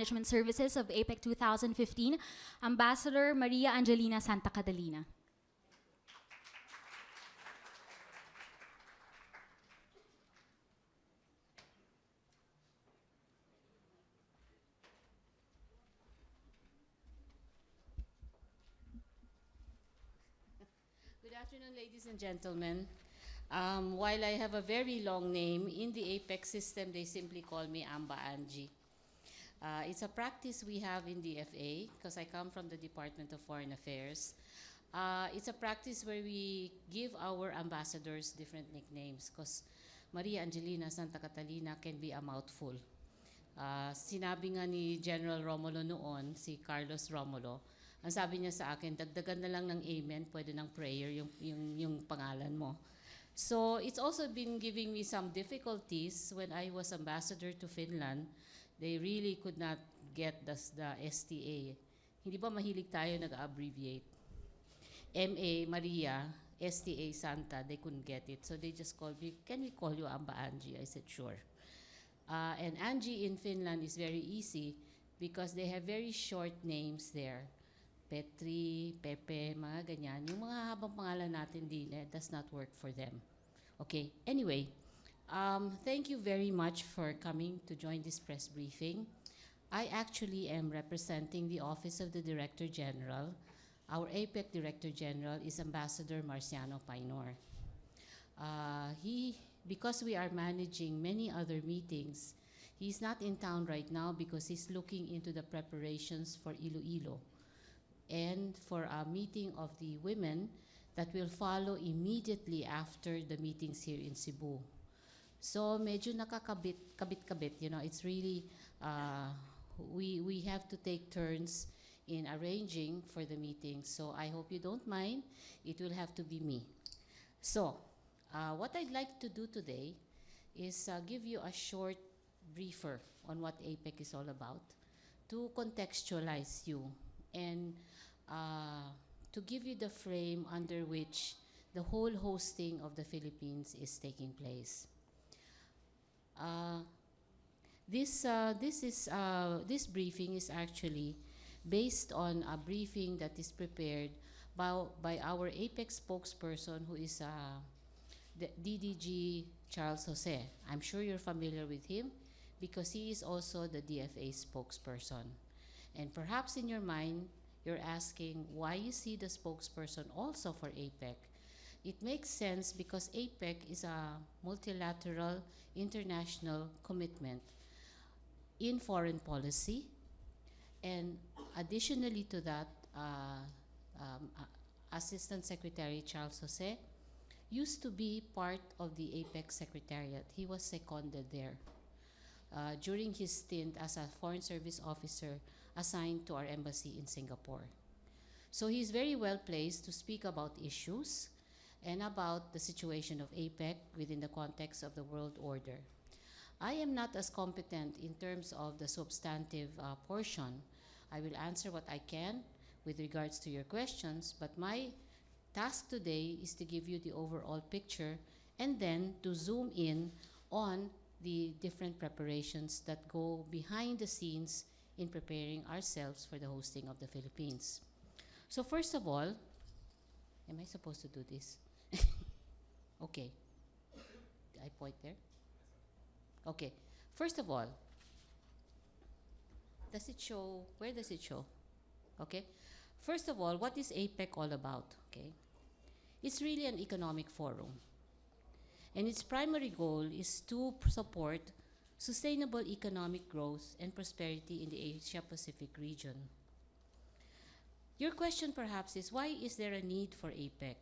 Management Services of APEC 2015, Ambassador Maria Angelina Santa Catalina. Good afternoon, ladies and gentlemen. While I have a very long name, in the APEC system, they simply call me Amba Angie. It's a practice we have in the FA, because I come from the Department of Foreign Affairs. It's a practice where we give our ambassadors different nicknames, because Maria Angelina Santa Catalina can be a mouthful. Sinabi nga ni General Romulo noon, si Carlos Romulo, ang sabi niya sa akin, dagdagan na lang ng amen, pwede ng prayer yung pangalan mo. So it's also been giving me some difficulties when I was ambassador to Finland. They really could not get the STA. Hindi ba mahilig tayo nag-abbreviate? MA, Maria, STA, Santa, they couldn't get it. So they just called me, can we call you Amba Angie? I said, sure. And Angie in Finland is very easy because they have very short names there. Petri, Pepe, mga ganyan. Yung mga habang pangalan natin din, does not work for them. Okay, anyway, thank you very much for coming to join this press briefing. I actually am representing the Office of the Director General. Our APEC Director General is Ambassador Marciano Painor. Because we are managing many other meetings, he's not in town right now because he's looking into the preparations for Iloilo and for a meeting of the women that will follow immediately after the meetings here in Cebu. So medyo nakakabit-kabit, you know, it's really, we have to take turns in arranging for the meetings. So I hope you don't mind, it will have to be me. So what I'd like to do today is give you a short briefer on what APEC is all about to contextualize you and to give you the frame under which the whole hosting of the Philippines is taking place. This briefing is actually based on a briefing that is prepared by our APEC spokesperson, who is the DDG Charles Jose. I'm sure you're familiar with him because he is also the DFA spokesperson. And perhaps in your mind, you're asking why you see the spokesperson also for APEC. It makes sense because APEC is a multilateral international commitment in foreign policy. And additionally to that, Assistant Secretary Charles Jose used to be part of the APEC Secretariat. He was seconded there during his stint as a Foreign Service officer assigned to our embassy in Singapore. So he's very well placed to speak about issues and about the situation of APEC within the context of the world order. I am not as competent in terms of the substantive portion. I will answer what I can with regards to your questions, but my task today is to give you the overall picture and then to zoom in on the different preparations that go behind the scenes in preparing ourselves for the hosting of the Philippines. So first of all, am I supposed to do this? Okay. Did I point there? Okay. First of all, does it show? Where does it show? Okay. First of all, what is APEC all about? Okay. It's really an economic forum. And its primary goal is to support sustainable economic growth and prosperity in the Asia-Pacific region. Your question perhaps is, why is there a need for APEC?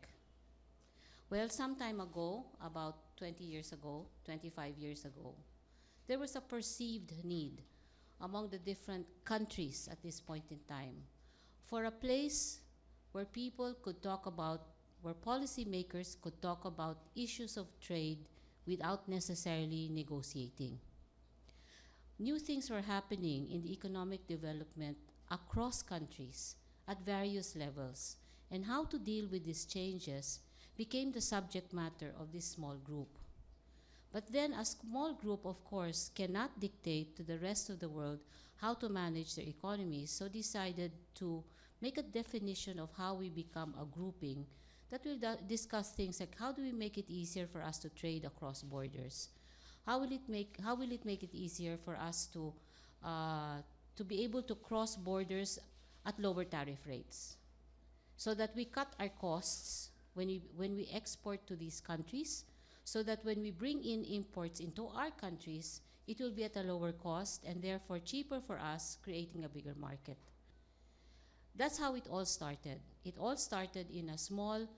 Well, some time ago, about 20 years ago, 25 years ago, there was a perceived need among the different countries at this point in time for a place where people could talk about, where policymakers could talk about issues of trade without necessarily negotiating. New things were happening in the economic development across countries at various levels, and how to deal with these changes became the subject matter of this small group. But then a small group, of course, cannot dictate to the rest of the world how to manage their economies, so decided to make a definition of how we become a grouping that will discuss things like how do we make it easier for us to trade across borders? How will it make it easier for us to be able to cross borders at lower tariff rates, so that we cut our costs when we export to these countries, so that when we bring in imports into our countries, it will be at a lower cost and therefore cheaper for us, creating a bigger market. That's how it all started. It all started in a small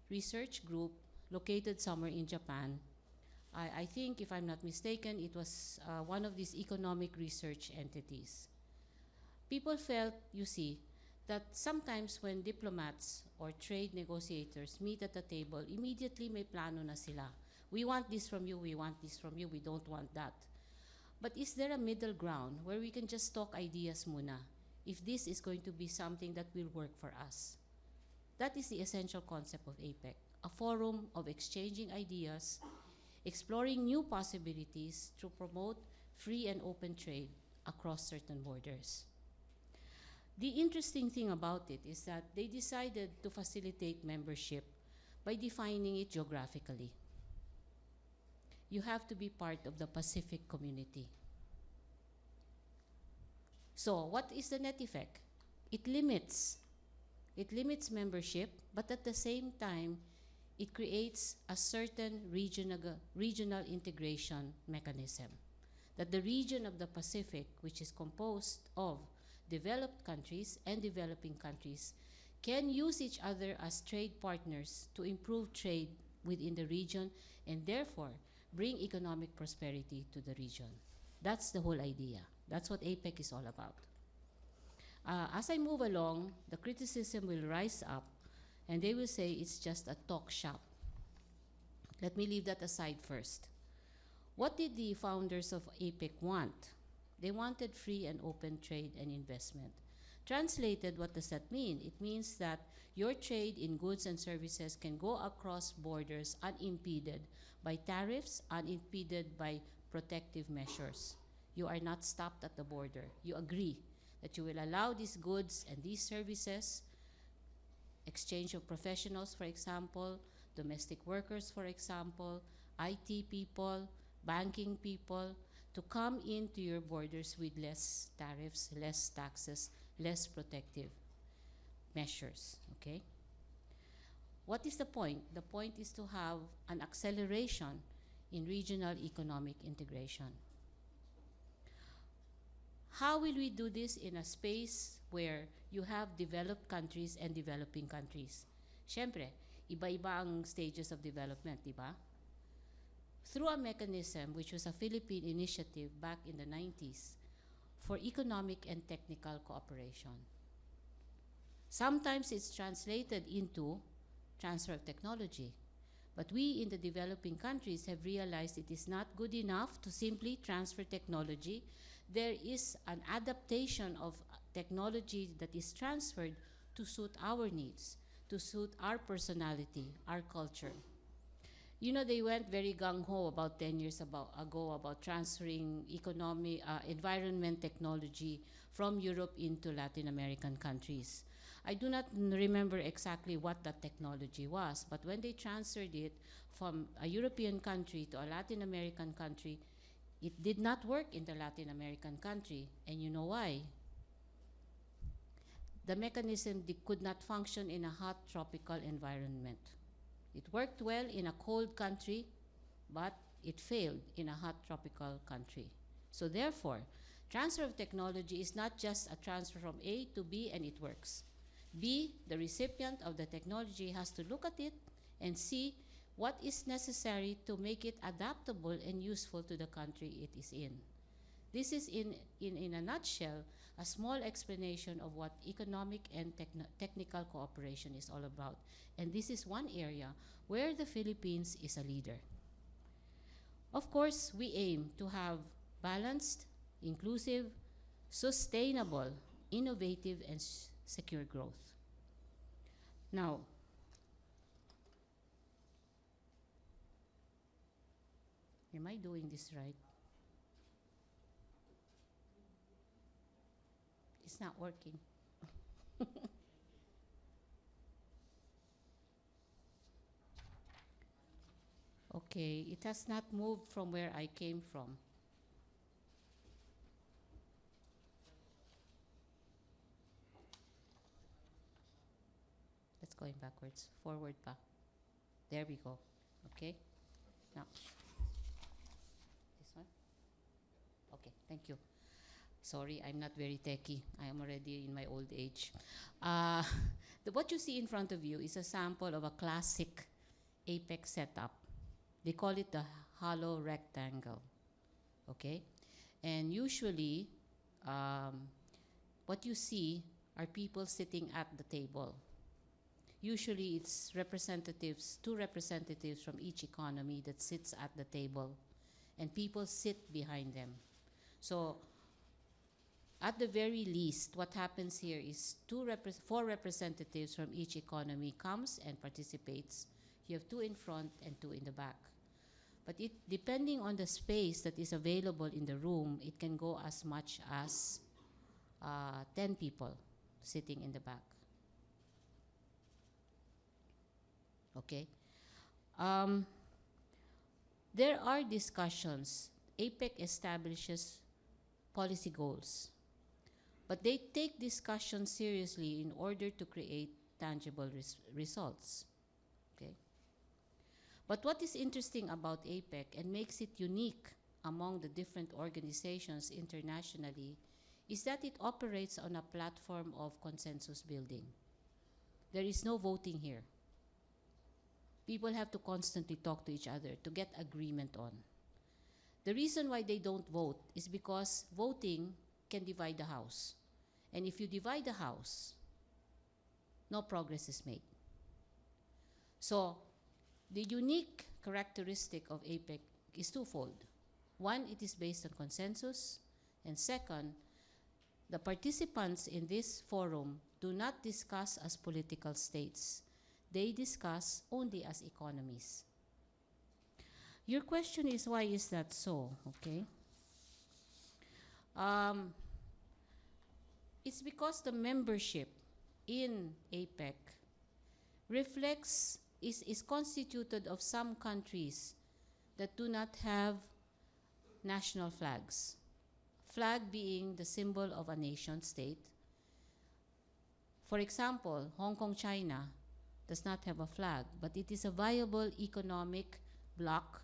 research group located somewhere in Japan. I think, if I'm not mistaken, it was one of these economic research entities. People felt, you see, that sometimes when diplomats or trade negotiators meet at the table, immediately may plano na sila. We want this from you, we want this from you, we don't want that. But is there a middle ground where we can just talk ideas muna, if this is going to be something that will work for us? That is the essential concept of APEC, a forum of exchanging ideas, exploring new possibilities to promote free and open trade across certain borders. The interesting thing about it is that they decided to facilitate membership by defining it geographically. You have to be part of the Pacific community. So what is the net effect? It limits membership, but at the same time, it creates a certain regional integration mechanism. That the region of the Pacific, which is composed of developed countries and developing countries, can use each other as trade partners to improve trade within the region and therefore bring economic prosperity to the region. That's the whole idea. That's what APEC is all about. As I move along, the criticism will rise up and they will say it's just a talk shop. Let me leave that aside first. What did the founders of APEC want? They wanted free and open trade and investment. Translated, what does that mean? It means that your trade in goods and services can go across borders unimpeded by tariffs, unimpeded by protective measures. You are not stopped at the border. You agree that you will allow these goods and these services, exchange of professionals, for example, domestic workers, for example, IT people, banking people, to come into your borders with less tariffs, less taxes, less protective measures, okay? What is the point? The point is to have an acceleration in regional economic integration. How will we do this in a space where you have developed countries and developing countries? Siyempre, iba-iba ang stages of development, di ba? Through a mechanism which was a Philippine initiative back in the 90s for economic and technical cooperation. Sometimes it's translated into transfer of technology. But we in the developing countries have realized it is not good enough to simply transfer technology. There is an adaptation of technology that is transferred to suit our needs, to suit our personality, our culture. You know, they went very gung-ho about 10 years ago about transferring environment technology from Europe into Latin American countries. I do not remember exactly what that technology was, but when they transferred it from a European country to a Latin American country, it did not work in the Latin American country. And you know why? The mechanism could not function in a hot tropical environment. It worked well in a cold country, but it failed in a hot tropical country. So therefore, transfer of technology is not just a transfer from A to B and it works. B, the recipient of the technology has to look at it and see what is necessary to make it adaptable and useful to the country it is in. This is, in a nutshell, a small explanation of what economic and technical cooperation is all about. And this is one area where the Philippines is a leader. Of course, we aim to have balanced, inclusive, sustainable, innovative, and secure growth. Now, Am I doing this right? It's not working. Okay, it has not moved from where I came from. Let's going backwards, forward back. There we go. Okay. Now, this one. Okay, thank you. Sorry, I'm not very techy. I am already in my old age. Uh, what you see in front of you is a sample of a classic Apec setup. They call it the hollow rectangle. Okay, and usually, what you see are people sitting at the table. Usually it's representatives, two representatives from each economy that sits at the table, and people sit behind them. So at the very least, what happens here is four representatives from each economy comes and participates. You have two in front and two in the back. But depending on the space that is available in the room, it can go as much as 10 people sitting in the back. Okay. There are discussions. APEC establishes policy goals, but they take discussion seriously in order to create tangible results. Okay. But what is interesting about APEC and makes it unique among the different organizations internationally is that it operates on a platform of consensus building. There is no voting here. People have to constantly talk to each other to get agreement on. The reason why they don't vote is because voting can divide the house. And if you divide the house, no progress is made. So the unique characteristic of APEC is twofold. One, it is based on consensus. And second, the participants in this forum do not discuss as political states. They discuss only as economies. Your question is, why is that so? Okay. It's because the membership in APEC is constituted of some countries that do not have national flags. Flag being the symbol of a nation state. For example, Hong Kong, China does not have a flag, but it is a viable economic bloc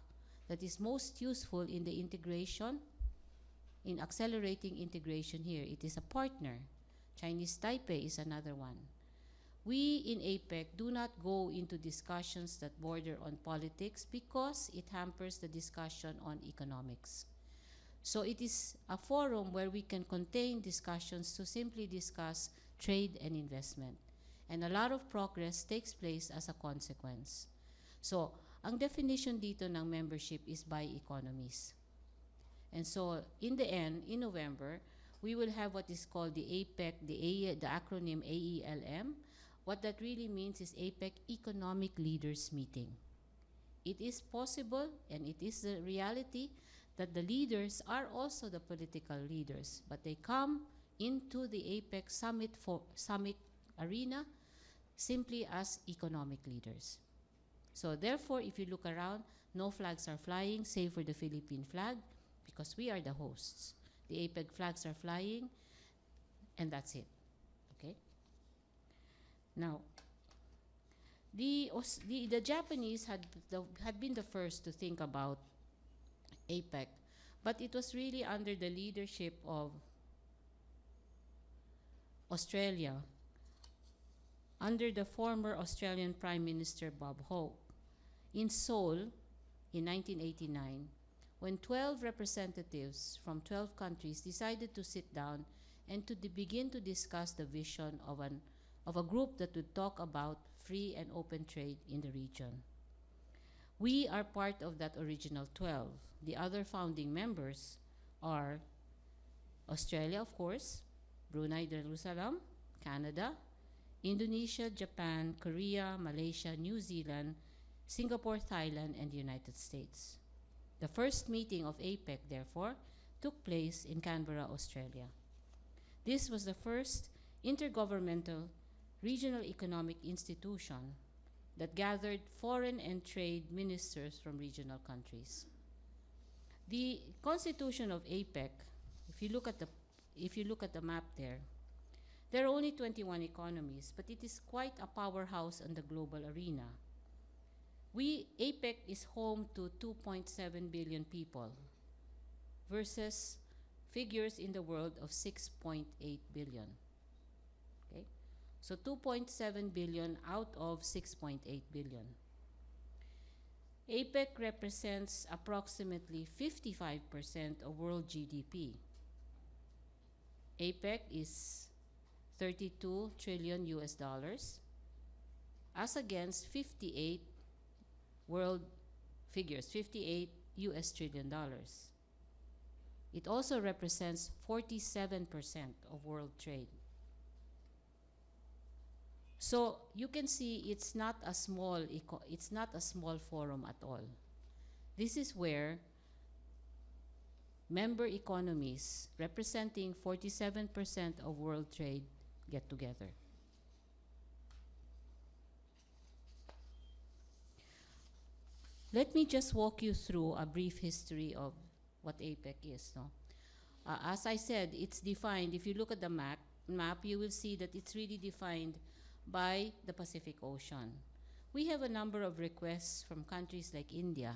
that is most useful in the integration, in accelerating integration here. It is a partner. Chinese Taipei is another one. We in APEC do not go into discussions that border on politics because it hampers the discussion on economics. So it is a forum where we can contain discussions to simply discuss trade and investment. And a lot of progress takes place as a consequence. So, ang definition dito ng membership is by economies. And so, in the end, in November, we will have what is called the APEC, the acronym AELM. What that really means is APEC Economic Leaders Meeting. It is possible, and it is the reality, that the leaders are also the political leaders, but they come into the APEC summit arena simply as economic leaders. So therefore, if you look around, no flags are flying, save for the Philippine flag, because we are the hosts. The APEC flags are flying, and that's it. Okay? Now, the Japanese had been the first to think about APEC, but it was really under the leadership of Australia, under the former Australian Prime Minister Bob Hawke, in Seoul in 1989, when 12 representatives from 12 countries decided to sit down and to begin to discuss the vision of a group that would talk about free and open trade in the region. We are part of that original 12. The other founding members are Australia, of course, Brunei Darussalam, Canada, Indonesia, Japan, Korea, Malaysia, New Zealand, Singapore, Thailand, and the United States. The first meeting of APEC, therefore, took place in Canberra, Australia. This was the first intergovernmental regional economic institution that gathered foreign and trade ministers from regional countries. The constitution of APEC, if you look at the map there are only 21 economies, but it is quite a powerhouse on the global arena. APEC is home to 2.7 billion people versus figures in the world of 6.8 billion. Okay? So 2.7 billion out of 6.8 billion. APEC represents approximately 55% of world GDP. APEC is 32 trillion US dollars, as against 58 world figures, 58 US trillion dollars. It also represents 47% of world trade. So you can see it's not a small forum at all. This is where member economies representing 47% of world trade get together. Let me just walk you through a brief history of what APEC is. No? As I said, it's defined. If you look at the map, you will see that it's really defined by the Pacific Ocean. We have a number of requests from countries like India.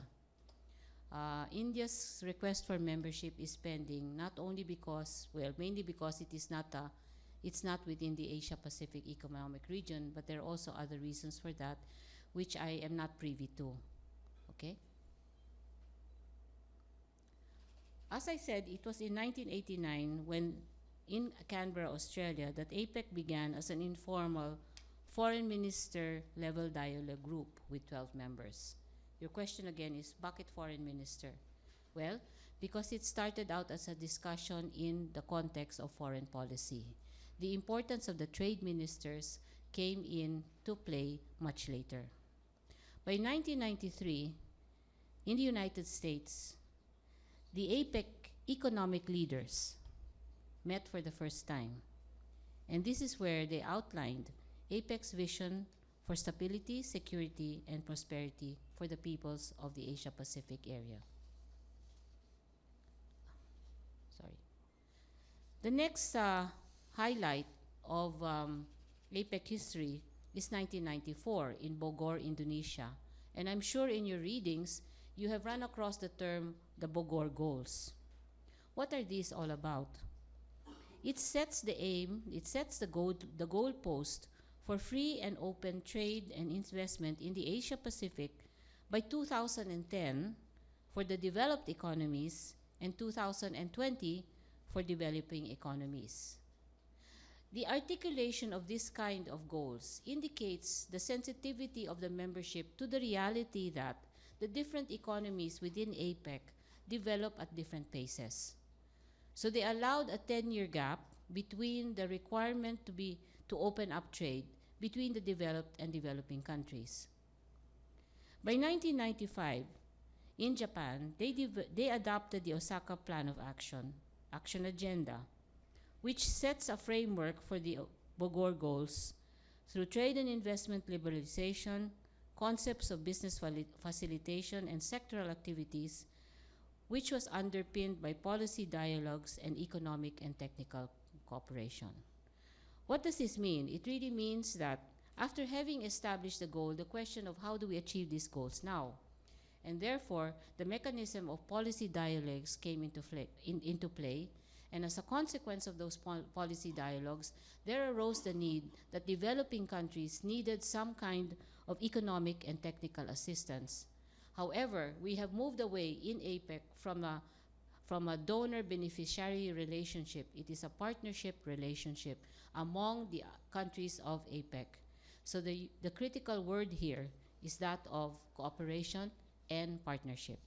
India's request for membership is pending, not only because, well, mainly because it's not within the Asia-Pacific Economic Region, but there are also other reasons for that, which I am not privy to. Okay? As I said, it was in 1989 when in Canberra, Australia, that APEC began as an informal foreign minister level dialogue group with 12 members. Your question again is, bakit foreign minister? Well, because it started out as a discussion in the context of foreign policy. The importance of the trade ministers came into play much later. By 1993, in the United States, the APEC economic leaders met for the first time. And this is where they outlined APEC's vision for stability, security, and prosperity for the peoples of the Asia-Pacific area. Sorry. The next highlight of APEC history is 1994 in Bogor, Indonesia. And I'm sure in your readings, you have run across the term the Bogor Goals. What are these all about? It sets the aim, it sets the goalpost for free and open trade and investment in the Asia-Pacific by 2010 for the developed economies and 2020 for developing economies. The articulation of this kind of goals indicates the sensitivity of the membership to the reality that the different economies within APEC develop at different paces. So they allowed a 10-year gap between the requirement to open up trade between the developed and developing countries. By 1995, in Japan, they adopted the Osaka Plan of Action Agenda, which sets a framework for the Bogor Goals through trade and investment liberalization, concepts of business facilitation, and sectoral activities, which was underpinned by policy dialogues and economic and technical cooperation. What does this mean? It really means that after having established the goal, the question of how do we achieve these goals now? And therefore, the mechanism of policy dialogues came into play, and as a consequence of those policy dialogues, there arose the need that developing countries needed some kind of economic and technical assistance. However, we have moved away in APEC from a donor-beneficiary relationship. It is a partnership relationship among the countries of APEC. So the critical word here is that of cooperation and partnership.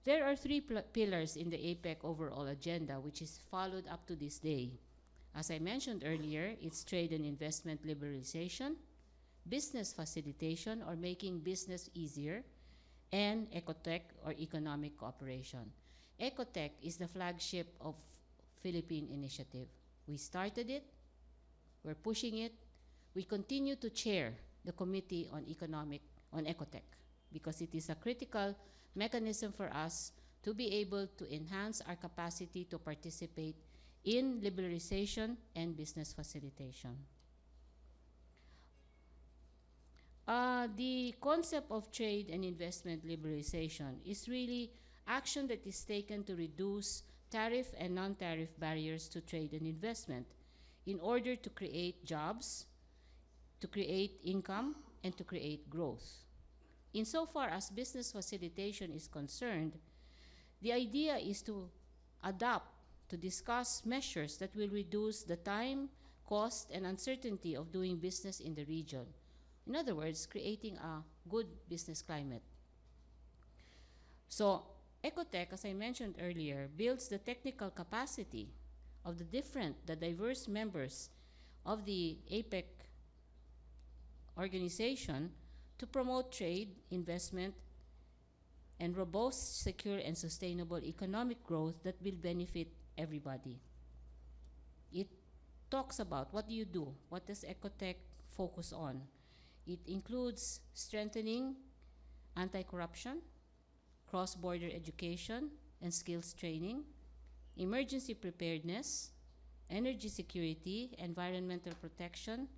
There are three pillars in the APEC overall agenda, which is followed up to this day. As I mentioned earlier, it's trade and investment liberalization, business facilitation or making business easier, and Ecotec or economic cooperation. Ecotec is the flagship of Philippine initiative. We started it, we're pushing it, we continue to chair the Committee on Ecotec because it is a critical mechanism for us to be able to enhance our capacity to participate in liberalization and business facilitation. The concept of trade and investment liberalization is really action that is taken to reduce tariff and non-tariff barriers to trade and investment in order to create jobs, to create income, and to create growth. Insofar as business facilitation is concerned, the idea is to adopt, to discuss measures that will reduce the time, cost, and uncertainty of doing business in the region. In other words, creating a good business climate. So, Ecotec, as I mentioned earlier, builds the technical capacity of the diverse members of the APEC organization to promote trade, investment, and robust, secure, and sustainable economic growth that will benefit everybody. It talks about what do you do? What does Ecotec focus on? It includes strengthening anti-corruption, cross-border education and skills training, emergency preparedness, energy security, environmental protection,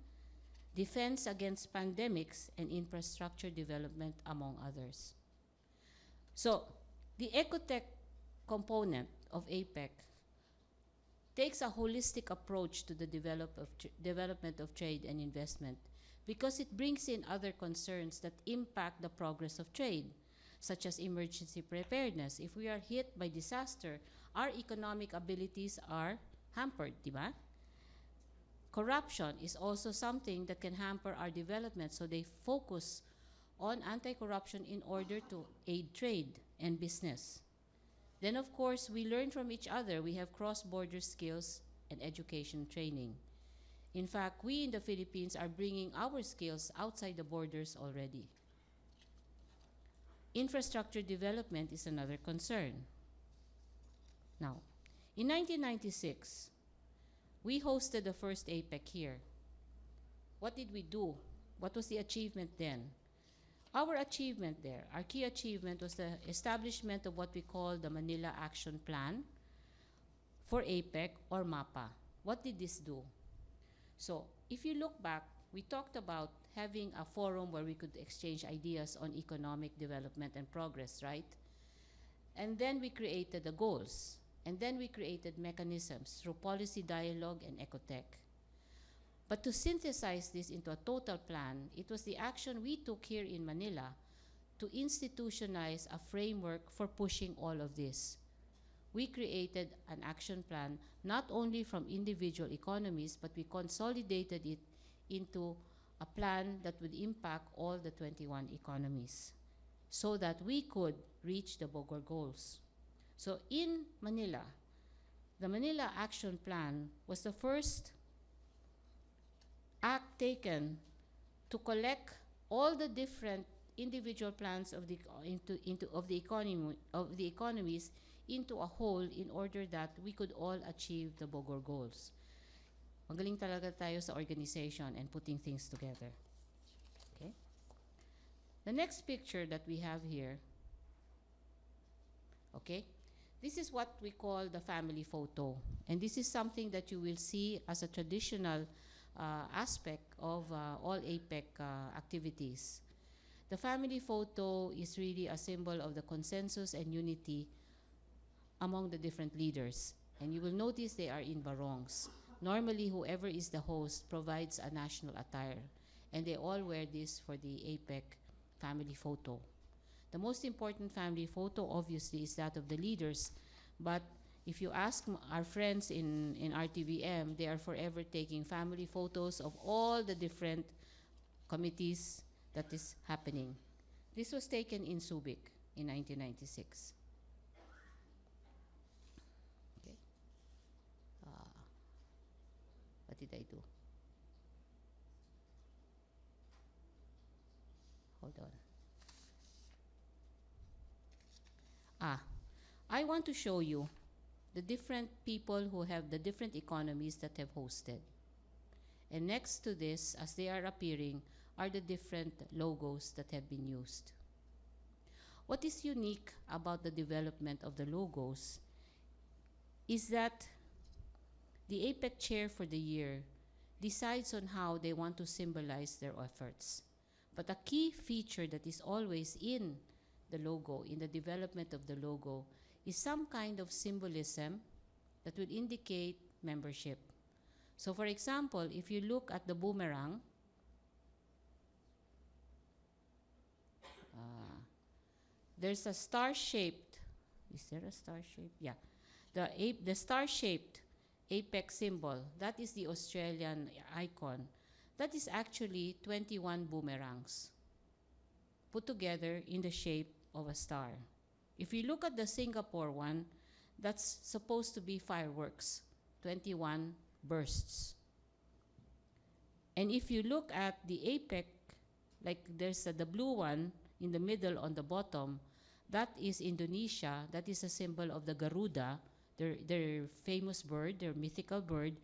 defense against pandemics, and infrastructure development, among others. So, the Ecotec component of APEC takes a holistic approach to the development of trade and investment because it brings in other concerns that impact the progress of trade, such as emergency preparedness. If we are hit by disaster, our economic abilities are hampered, diba? Corruption is also something that can hamper our development, so they focus on anti-corruption in order to aid trade and business. Then, of course, we learn from each other. We have cross-border skills and education training. In fact, we in the Philippines are bringing our skills outside the borders already. Infrastructure development is another concern. Now, in 1996, we hosted the first APEC here. What did we do? What was the achievement then? Our achievement there, our key achievement was the establishment of what we call the Manila Action Plan for APEC or MAPA. What did this do? So, if you look back, we talked about having a forum where we could exchange ideas on economic development and progress, right? And then we created the goals. And then we created mechanisms through policy dialogue and Ecotec. But to synthesize this into a total plan, it was the action we took here in Manila to institutionalize a framework for pushing all of this. We created an action plan not only from individual economies, but we consolidated it into a plan that would impact all the 21 economies so that we could reach the Bogor goals. So in Manila, the Manila Action Plan was the first act taken to collect all the different individual plans of the economies into a whole in order that we could all achieve the Bogor goals. Magaling talaga tayo sa organization and putting things together. Okay? The next picture that we have here, okay? This is what we call the family photo. And this is something that you will see as a traditional aspect of all APEC activities. The family photo is really a symbol of the consensus and unity among the different leaders. And you will notice they are in barongs. Normally, whoever is the host provides a national attire. And they all wear this for the APEC family photo. The most important family photo, obviously, is that of the leaders. But if you ask our friends in RTVM, they are forever taking family photos of all the different committees that is happening. This was taken in Subic in 1996. Okay. What did I do? hold on. I want to show you the different people who have the different economies that have hosted. And next to this, as they are appearing, are the different logos that have been used. What is unique about the development of the logos is that the APEC chair for the year decides on how they want to symbolize their efforts. But a key feature that is always in the logo, in the development of the logo, is some kind of symbolism that will indicate membership. So for example, if you look at the boomerang, there's a star-shaped, is there a star-shaped? Yeah. The star-shaped APEC symbol, that is the Australian icon. That is actually 21 boomerangs put together in the shape of a star. If you look at the Singapore one, that's supposed to be fireworks, 21 bursts. And if you look at the APEC, like there's the blue one in the middle on the bottom, that is Indonesia. That is a symbol of the Garuda, their famous bird, their mythical bird,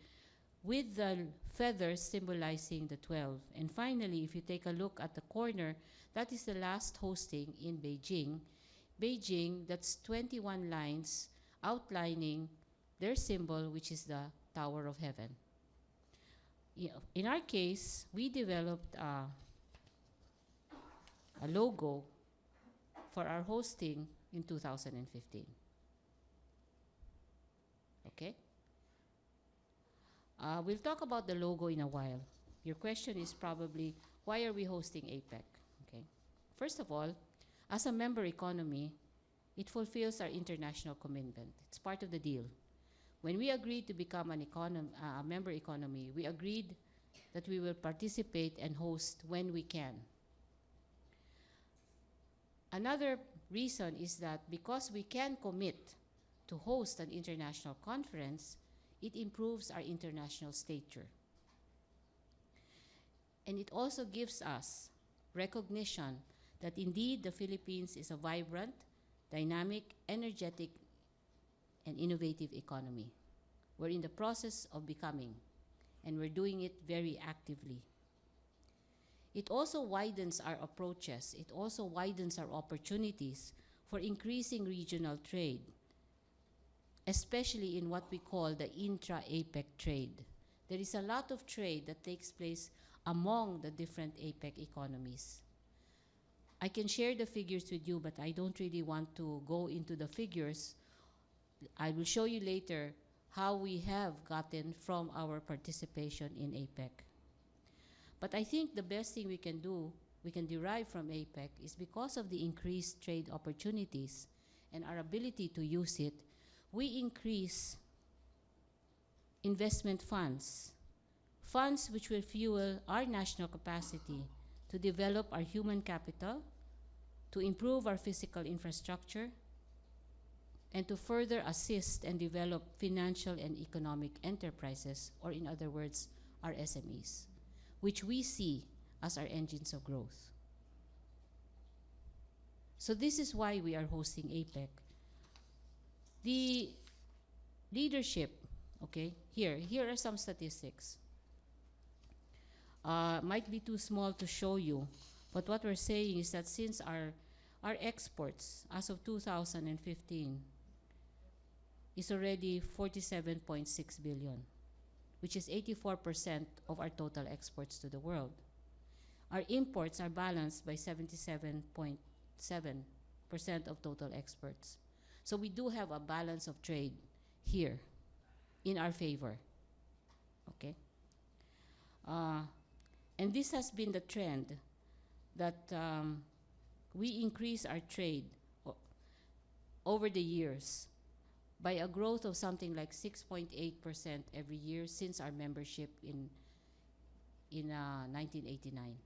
with the feathers symbolizing the 12. And finally, if you take a look at the corner, that is the last hosting in Beijing. Beijing, that's 21 lines outlining their symbol, which is the Tower of Heaven. In our case, we developed a logo for our hosting in 2015. Okay? We'll talk about the logo in a while. Your question is probably, why are we hosting APEC? Okay. First of all, as a member economy, it fulfills our international commitment. It's part of the deal. When we agreed to become a member economy, we agreed that we will participate and host when we can. Another reason is that because we can commit to host an international conference, it improves our international stature. And it also gives us recognition that indeed the Philippines is a vibrant, dynamic, energetic, and innovative economy. We're in the process of becoming, and we're doing it very actively. It also widens our approaches. It also widens our opportunities for increasing regional trade, especially in what we call the intra-APEC trade. There is a lot of trade that takes place among the different APEC economies. I can share the figures with you, but I don't really want to go into the figures. I will show you later how we have gotten from our participation in APEC. But I think the best thing we can do, we can derive from APEC, is because of the increased trade opportunities and our ability to use it, we increase investment funds, funds which will fuel our national capacity to develop our human capital, to improve our physical infrastructure, and to further assist and develop financial and economic enterprises, or in other words, our SMEs, which we see as our engines of growth. So this is why we are hosting APEC. The leadership, okay, here are some statistics. Might be too small to show you, but what we're saying is that since our exports as of 2015 is already 47.6 billion, which is 84% of our total exports to the world. Our imports are balanced by 77.7% of total exports. So we do have a balance of trade here in our favor, okay? And this has been the trend that we increase our trade over the years by a growth of something like 6.8% every year since our membership in 1989.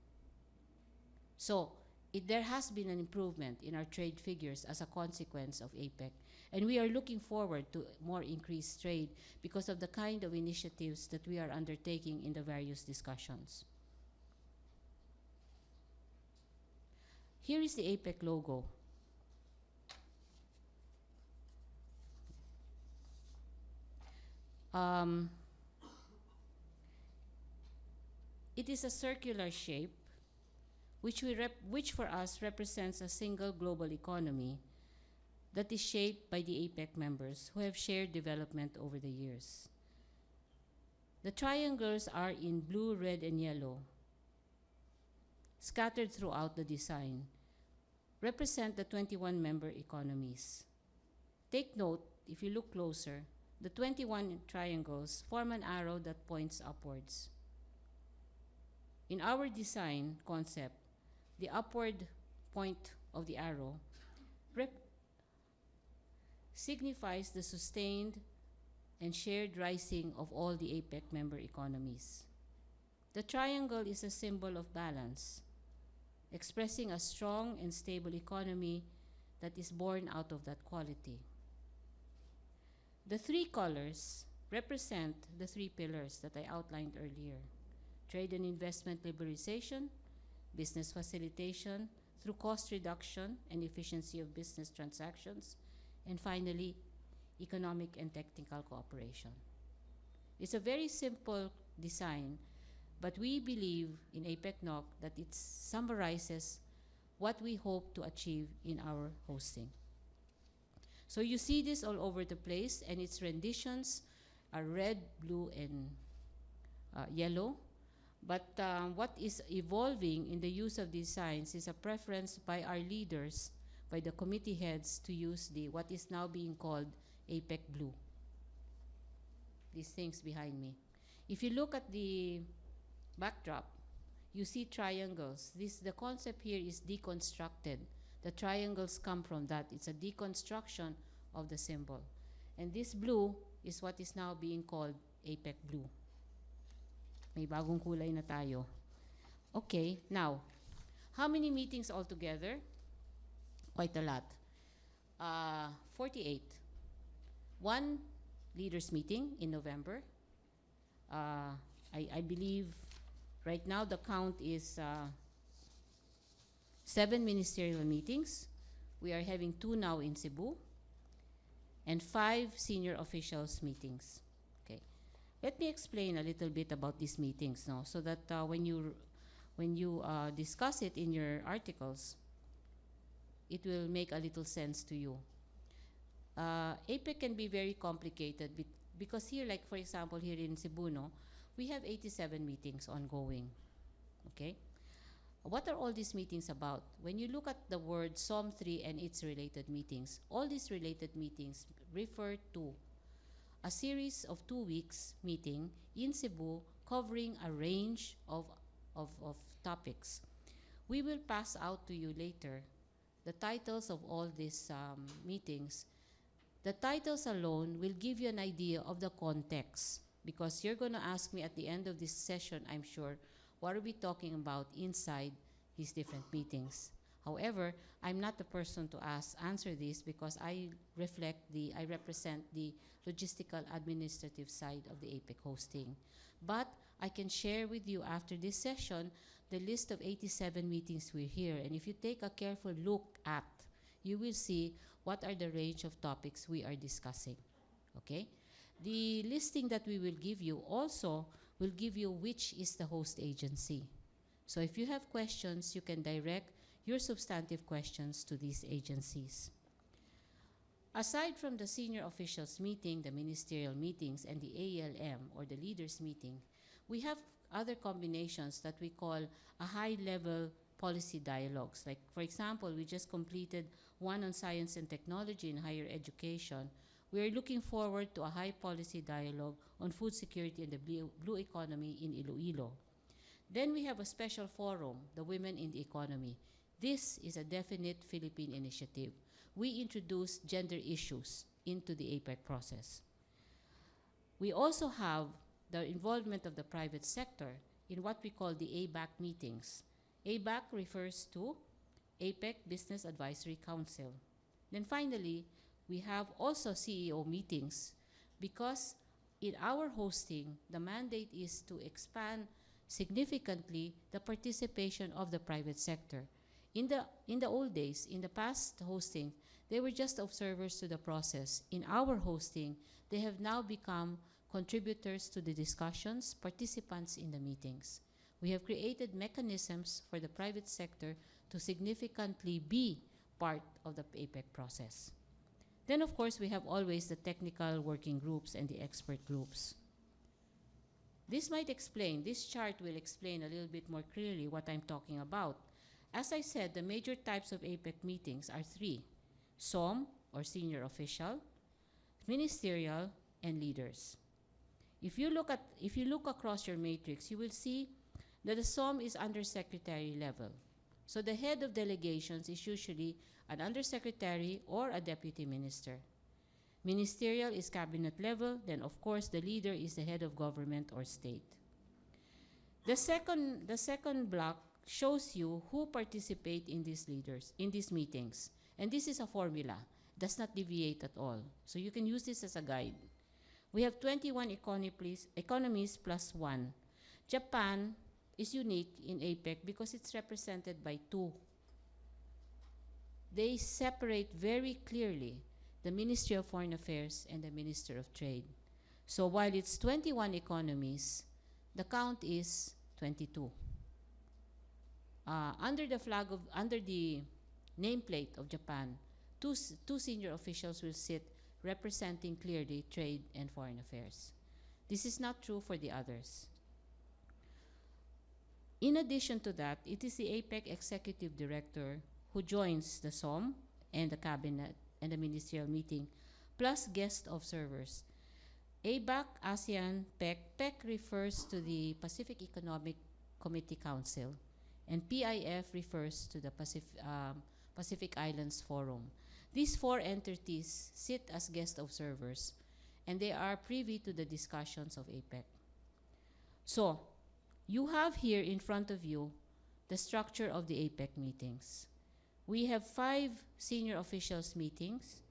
So there has been an improvement in our trade figures as a consequence of APEC. And we are looking forward to more increased trade because of the kind of initiatives that we are undertaking in the various discussions. Here is the Apec logo. It is a circular shape, which for us represents a single global economy that is shaped by the APEC members who have shared development over the years. The triangles are in blue, red, and yellow, scattered throughout the design, represent the 21 member economies. Take note, if you look closer, the 21 triangles form an arrow that points upwards. In our design concept, the upward point of the arrow signifies the sustained and shared rising of all the APEC member economies. The triangle is a symbol of balance, expressing a strong and stable economy that is born out of that quality. The three colors represent the three pillars that I outlined earlier: trade and investment liberalization, business facilitation through cost reduction and efficiency of business transactions, and finally, economic and technical cooperation. It's a very simple design, but we believe in APEC NOC that it summarizes what we hope to achieve in our hosting. So you see this all over the place, and its renditions are red, blue, and yellow. But what is evolving in the use of these signs is a preference by our leaders, by the committee heads, to use what is now being called APEC Blue. These things behind me. If you look at the backdrop, you see triangles. The concept here is deconstructed. The triangles come from that. It's a deconstruction of the symbol. And this blue is what is now being called APEC Blue. May bagong kulay na tayo. Okay, now, how many meetings altogether? Quite a lot. 48. One leaders meeting in November. I believe right now the count is 7 ministerial meetings. We are having 2 now in Cebu, and 5 senior officials meetings. Okay, let me explain a little bit about these meetings now, so that when you discuss it in your articles, it will make a little sense to you. APEC can be very complicated because here, like for example, here in Cebu, no, we have 87 meetings ongoing. Okay? What are all these meetings about? When you look at the word SOM 3 and its related meetings, all these related meetings refer to a series of 2 weeks meeting in Cebu covering a range of topics. We will pass out to you later the titles of all these meetings. The titles alone will give you an idea of the context, because you're going to ask me at the end of this session, I'm sure, what are we talking about inside these different meetings. However, I'm not the person to answer this, because I represent the logistical administrative side of the APEC hosting. But I can share with you after this session the list of 87 meetings we're here. And if you take a careful look at, you will see what are the range of topics we are discussing. Okay? The listing that we will give you also will give you which is the host agency. So if you have questions, you can direct your substantive questions to these agencies. Aside from the senior officials meeting, the ministerial meetings, and the ALM, or the leaders meeting, we have other combinations that we call a high-level policy dialogues. Like, for example, we just completed one on science and technology in higher education. We are looking forward to a high policy dialogue on food security and the blue economy in Iloilo. Then we have a special forum, the Women in the Economy. This is a definite Philippine initiative. We introduce gender issues into the APEC process. We also have the involvement of the private sector in what we call the ABAC meetings. ABAC refers to APEC Business Advisory Council. Then finally, we have also CEO meetings, because in our hosting, the mandate is to expand significantly the participation of the private sector. In the old days, in the past hosting, they were just observers to the process. In our hosting, they have now become contributors to the discussions, participants in the meetings. We have created mechanisms for the private sector to significantly be part of the APEC process. Then, of course, we have always the technical working groups and the expert groups. This chart will explain a little bit more clearly what I'm talking about. As I said, the major types of APEC meetings are three: SOM, or senior official, ministerial, and leaders. If you look across your matrix, you will see that the SOM is undersecretary level. So the head of delegations is usually an undersecretary or a deputy minister. Ministerial is cabinet level, then of course the leader is the head of government or state. The second block shows you who participate in these meetings. And this is a formula, does not deviate at all. So you can use this as a guide. We have 21 economies plus 1. Japan is unique in APEC because it's represented by 2. They separate very clearly the Ministry of Foreign Affairs and the Minister of Trade. So while it's 21 economies, the count is 22. Under the nameplate of Japan, two senior officials will sit representing clearly trade and foreign affairs. This is not true for the others. In addition to that, it is the APEC Executive Director who joins the SOM and the Cabinet and the ministerial meeting, plus guest observers. ABAC, ASEAN, PEC. PEC refers to the Pacific Economic Committee Council, and PIF refers to the Pacific Islands Forum. These 4 entities sit as guest observers, and they are privy to the discussions of APEC. So, you have here in front of you the structure of the APEC meetings. We have 5 senior officials meetings.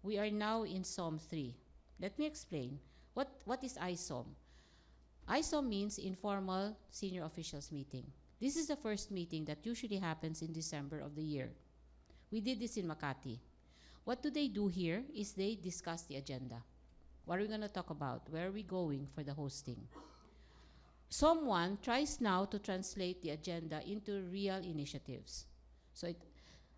We are now in SOM 3. Let me explain. What is ISOM? ISOM means Informal Senior Officials Meeting. This is the first meeting that usually happens in December of the year. We did this in Makati. What do they do here is they discuss the agenda. What are we going to talk about? Where are we going for the hosting? SOM 1 tries now to translate the agenda into real initiatives. So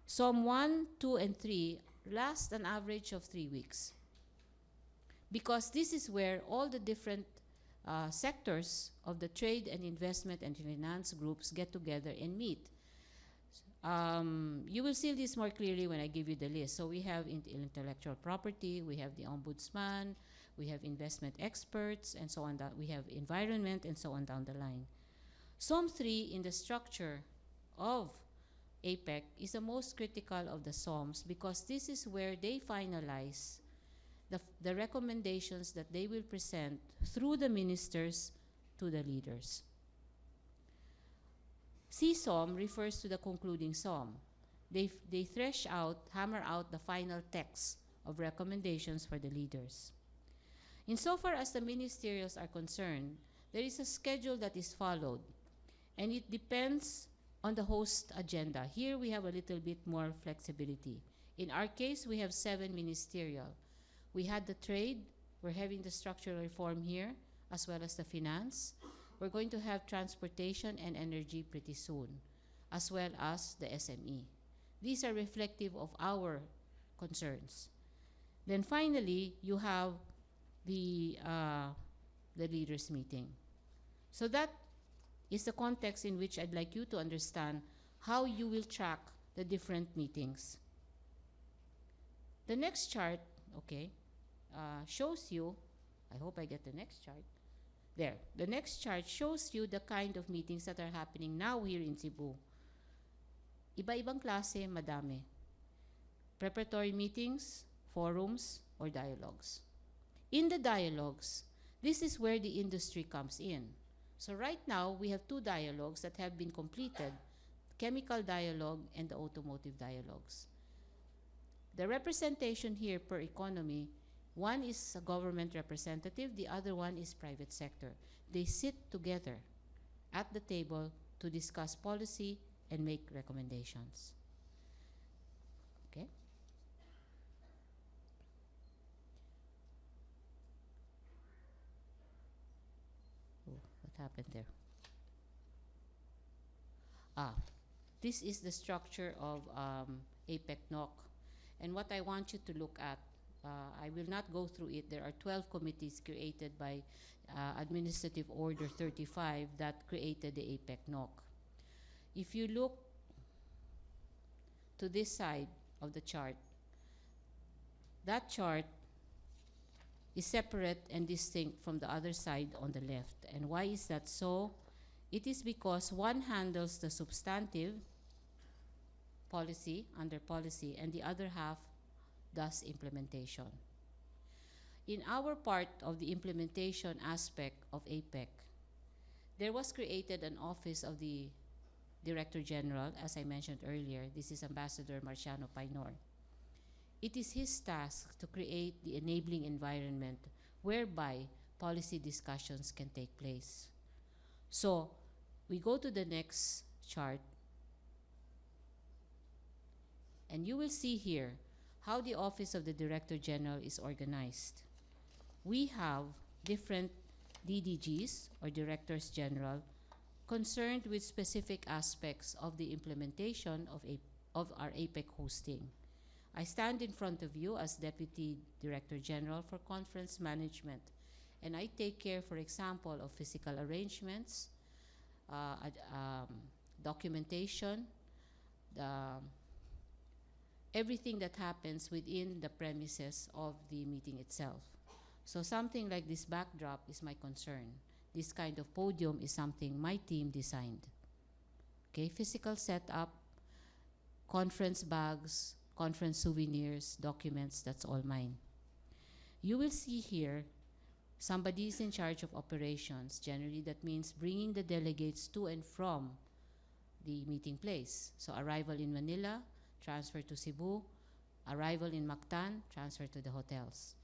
SOM 1, 2, and 3 last an average of 3 weeks. Because this is where all the different sectors of the trade and investment and finance groups get together and meet. You will see this more clearly when I give you the list. So we have intellectual property, we have the ombudsman, we have investment experts, and so on. We have environment, and so on down the line. SOM 3 in the structure of APEC is the most critical of the SOMs because this is where they finalize the recommendations that they will present through the ministers to the leaders. CSOM refers to the concluding SOM. They hammer out the final text of recommendations for the leaders. Insofar as the ministerials are concerned, there is a schedule that is followed, and it depends on the host agenda. Here we have a little bit more flexibility. In our case, we have 7 ministerial. We had the trade, we're having the structural reform here, as well as the finance. We're going to have transportation and energy pretty soon, as well as the SME. These are reflective of our concerns. Then finally, you have the leaders' meeting. So that is the context in which I'd like you to understand how you will track the different meetings. The next chart, shows you, I hope I get the next chart. There, the next chart shows you the kind of meetings that are happening now here in Cebu. Iba-ibang klase, madami. Preparatory meetings, forums, or dialogues. In the dialogues, this is where the industry comes in. So right now, we have 2 dialogues that have been completed, chemical dialogue and the automotive dialogues. The representation here per economy, one is a government representative, the other one is private sector. They sit together at the table to discuss policy and make recommendations. happened there? This is the structure of Apec NOC. And what I want you to look at, I will not go through it. There are 12 committees created by Administrative Order 35 that created the Apec NOC. If you look to this side of the chart, that chart is separate and distinct from the other side on the left. And why is that so? It is because one handles the substantive policy, under policy, and the other half does implementation. In our part of the implementation aspect of APEC, there was created an office of the Director General, as I mentioned earlier. This is Ambassador Marciano Painor. It is his task to create the enabling environment whereby policy discussions can take place. So, we go to the next chart, and you will see here how the Office of the Director General is organized. We have different DDGs, or Directors General, concerned with specific aspects of the implementation of our APEC hosting. I stand in front of you as Deputy Director General for Conference Management, and I take care, for example, of physical arrangements, documentation, everything that happens within the premises of the meeting itself. So something like this backdrop is my concern. This kind of podium is something my team designed. Okay, physical setup, conference bags, conference souvenirs, documents, that's all mine. You will see here, somebody is in charge of operations. Generally, that means bringing the delegates to and from the meeting place. So arrival in Manila, transfer to Cebu, arrival in Mactan, transfer to the hotels.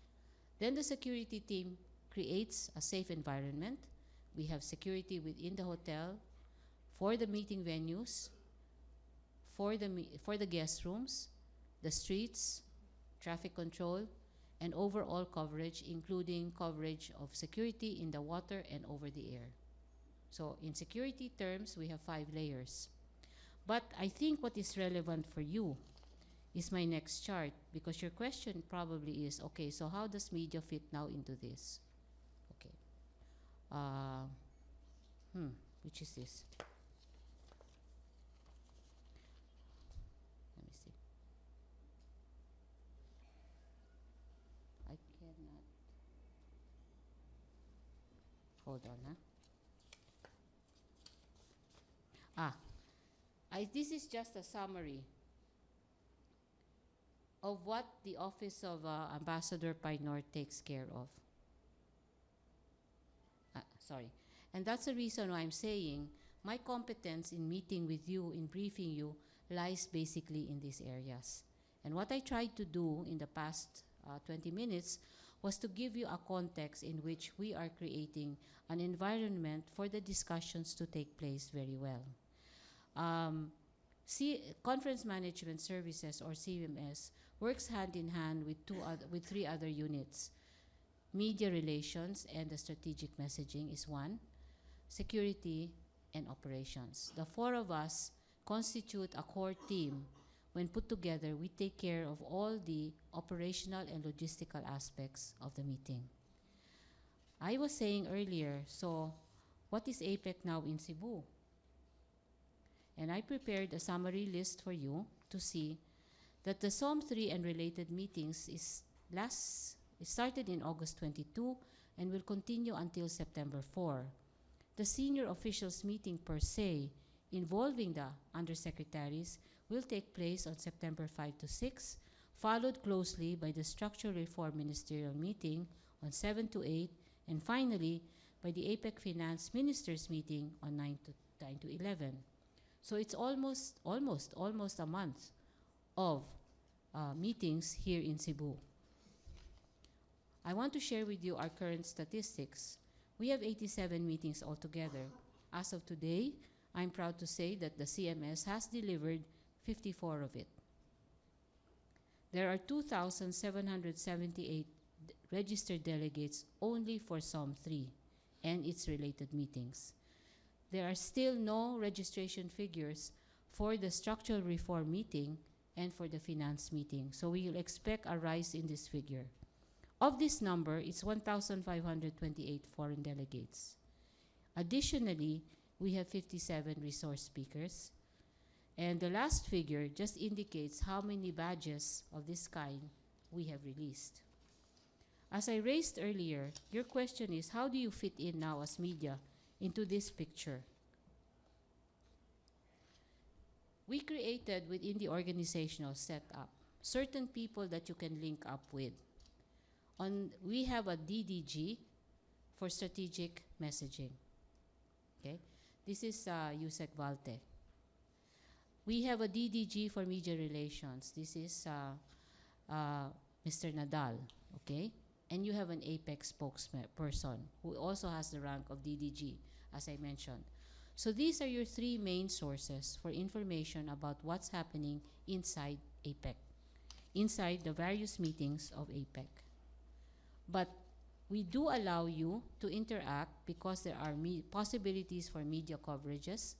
Then the security team creates a safe environment. We have security within the hotel, for the meeting venues, for the guest rooms, the streets, traffic control, and overall coverage, including coverage of security in the water and over the air. So in security terms, we have 5 layers. But I think what is relevant for you is my next chart, because your question probably is, okay, so how does media fit now into this? Okay. Which is this? Let me see. I cannot. Hold on, this is just a summary of what the Office of Ambassador Painor takes care of. Sorry. And that's the reason why I'm saying my competence in meeting with you, in briefing you, lies basically in these areas. And what I tried to do in the past 20 minutes was to give you a context in which we are creating an environment for the discussions to take place very well. Conference Management Services, or CMS, works hand in hand with 3 other units. Media relations and the strategic messaging is one. Security and operations. The 4 of us constitute a core team. When put together, we take care of all the operational and logistical aspects of the meeting. I was saying earlier, so what is APEC now in Cebu? And I prepared a summary list for you to see that the SOM 3 and related meetings it started in August 22 and will continue until September 4. The senior officials meeting per se, involving the undersecretaries, will take place on September 5 to 6, followed closely by the structural reform ministerial meeting on 7 to 8, and finally by the APEC Finance Ministers meeting on 9 to 11. So it's almost a month of meetings here in Cebu. I want to share with you our current statistics. We have 87 meetings altogether. As of today, I'm proud to say that the CMS has delivered 54 of it. There are 2,778 registered delegates only for SOM 3. and its related meetings. There are still no registration figures for the structural reform meeting and for the finance meeting, so we will expect a rise in this figure. Of this number, it's 1,528 foreign delegates. Additionally, we have 57 resource speakers, and the last figure just indicates how many badges of this kind we have released. As I raised earlier, your question is, how do you fit in now as media into this picture? We created within the organizational setup certain people that you can link up with. We have a DDG for strategic messaging. Okay, this is Yusek Valte. We have a DDG for media relations. This is Mr. Nadal. Okay, and you have an Apec spokesperson who also has the rank of DDG, as I mentioned. So these are your three main sources for information about what's happening inside Apec, inside the various meetings of Apec. But we do allow you to interact because there are possibilities for media coverages,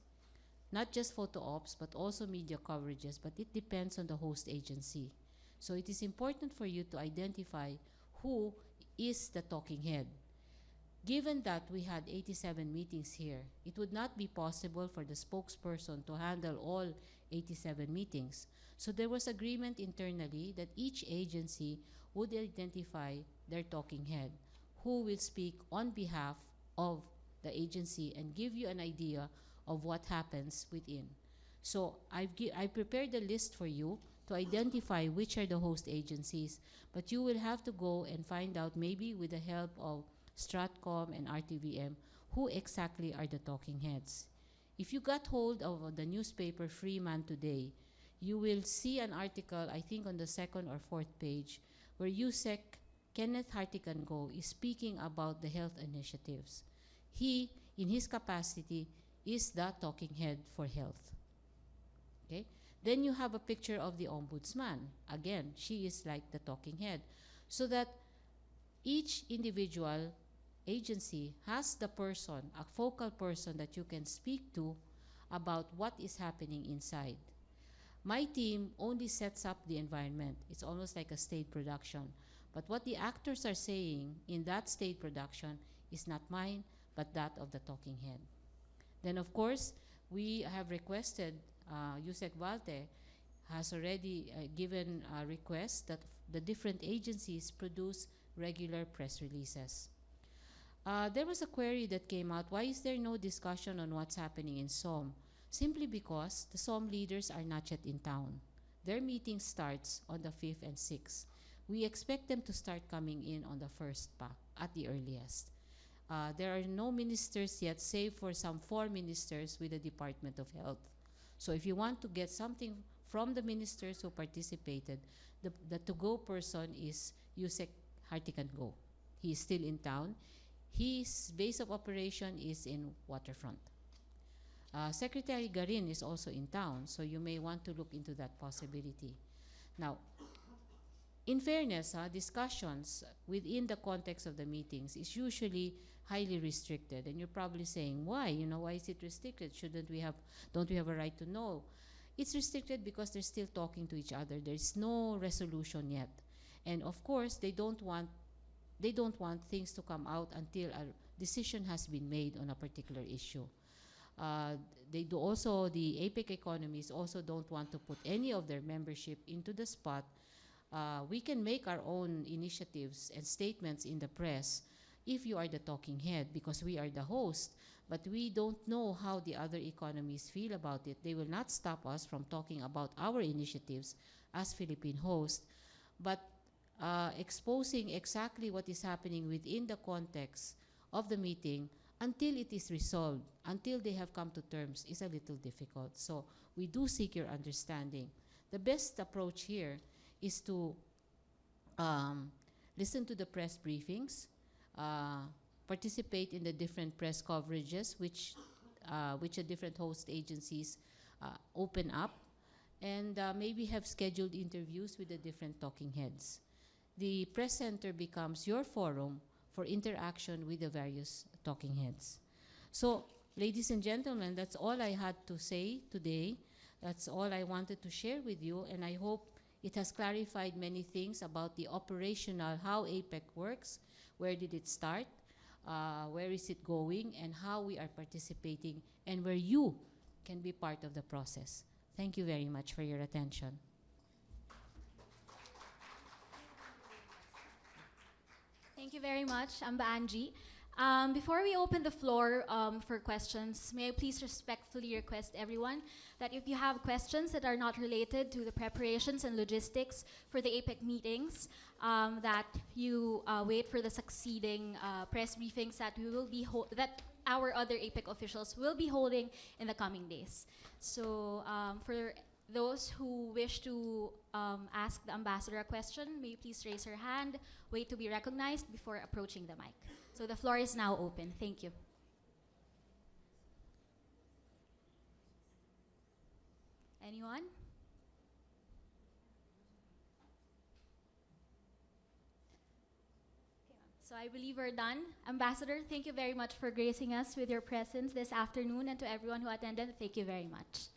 not just photo ops, but also media coverages, but it depends on the host agency. So it is important for you to identify who is the talking head. Given that we had 87 meetings here, it would not be possible for the spokesperson to handle all 87 meetings. So there was agreement internally that each agency would identify their talking head, who will speak on behalf of the agency and give you an idea of what happens within. So I prepared a list for you to identify which are the host agencies, but you will have to go and find out, maybe with the help of Stratcom and RTVM, who exactly are the talking heads. If you got hold of the newspaper Freeman today, you will see an article, I think on the second or fourth page, where Yusek Kenneth Hartigan-Go is speaking about the health initiatives. He, in his capacity, is the talking head for health. Okay? Then you have a picture of the ombudsman. Again, she is like the talking head. So that each individual agency has the person, a focal person that you can speak to about what is happening inside. My team only sets up the environment. It's almost like a stage production. But what the actors are saying in that stage production is not mine, but that of the talking head. Then, of course, we have requested, Yusek Valte has already given a request that the different agencies produce regular press releases. There was a query that came out, why is there no discussion on what's happening in SOM? Simply because the SOM leaders are not yet in town. Their meeting starts on the 5th and 6th. We expect them to start coming in on the 1st at the earliest. There are no ministers yet, save for some 4 ministers with the Department of Health. So if you want to get something from the ministers who participated, the to-go person is Yusek Hartigan-Go. He is still in town. His base of operation is in Waterfront. Secretary Garin is also in town, so you may want to look into that possibility. Now, in fairness, discussions within the context of the meetings is usually highly restricted, and you're probably saying, why? You know, why is it restricted? Don't we have a right to know? It's restricted because they're still talking to each other. There's no resolution yet, and of course, they don't want things to come out until a decision has been made on a particular issue. The APEC economies also don't want to put any of their membership into the spot. We can make our own initiatives and statements in the press if you are the talking head, because we are the host, but we don't know how the other economies feel about it. They will not stop us from talking about our initiatives as Philippine host, but exposing exactly what is happening within the context of the meeting until it is resolved, until they have come to terms, is a little difficult. So we do seek your understanding. The best approach here is to listen to the press briefings, participate in the different press coverages which the different host agencies open up, and maybe have scheduled interviews with the different talking heads. The press center becomes your forum for interaction with the various talking heads. So, ladies and gentlemen, that's all I had to say today. That's all I wanted to share with you, and I hope it has clarified many things about the operational, how APEC works, where did it start, where is it going, and how we are participating, and where you can be part of the process. Thank you very much for your attention. Thank you very much, Amba Angie. Before we open the floor for questions, may I please respectfully request everyone that if you have questions that are not related to the preparations and logistics for the APEC meetings, that you wait for the succeeding press briefings that we will be that our other APEC officials will be holding in the coming days. So for those who wish to ask the ambassador a question, may you please raise your hand, wait to be recognized before approaching the mic. So the floor is now open. Thank you. Anyone? So I believe we're done. Ambassador, thank you very much for gracing us with your presence this afternoon, and to everyone who attended, thank you very much.